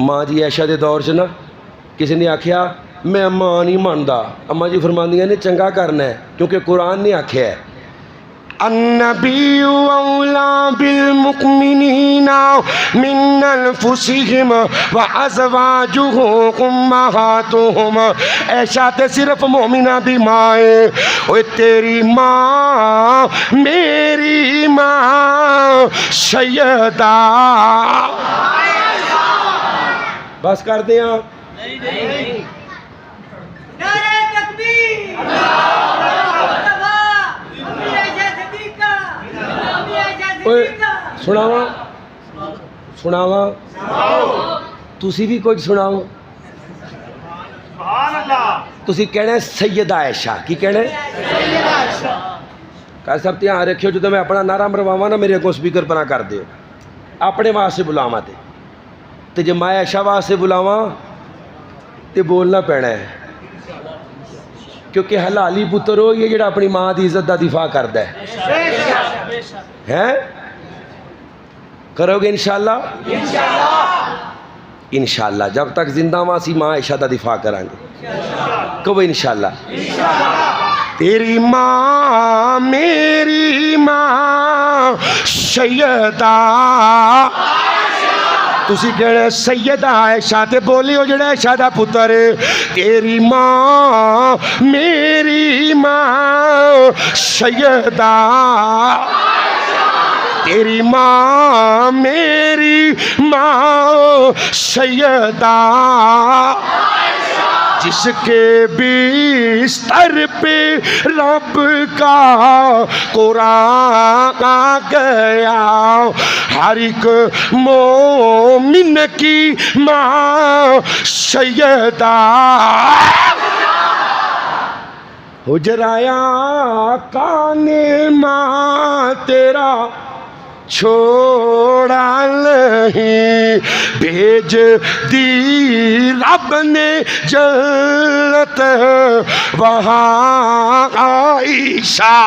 माँ जी ऐशा के दौर च ना किसी ने आख्या मैं मां नहीं मानता, अम्मा जी फरमांदियां ने चंगा करना है क्योंकि कुरान ने आख्या है अन्नबिय्यु औला बिल मुमिनीना मिन अनफुसिहिम व अज़वाजुहु उम्महातुहुम। ऐशा ते सिर्फ मोमिना दी माँ है। ओए तेरी माँ मेरी माँ सैयदा। बस कर दे सुनावा सुनावा तुसी भी कुछ सुनाओ। तुसी कहना सैयदा ऐशा की कहना कल सब ध्यान रखियो जो मैं अपना नारा मरवावा ना मेरे अगों स्पीकर परा कर दो अपने वास्ते बुलावा तो जे मैं ऐशा वास्ते बुलावा तो बोलना पैना है क्योंकि हलाली पुत्र हो ये जो अपनी माँ की इज्जत का दिफा करता है करोगे इंशाअल्लाह इंशाअल्लाह जब तक जिंदा मां सी माँ ऐशा का दिफा करांगे कहो इंशाअल्लाह। तेरी माँ मेरी माँ सैयदा तुसी कहना सैयदा ऐशा ते बोली हो जड़ा ऐशा दा पुत्र तेरी माँ मेरी माँ सैयदा तेरी माँ मेरी माँ सैयदा जिसके बिस्तर पे रब का कुरान आ गया हर एक मोमिन की माँ सैयदा। हुजराया काने माँ तेरा छोड़ा नहीं भेज दी रब ने जन्नत वहाँ आईशा।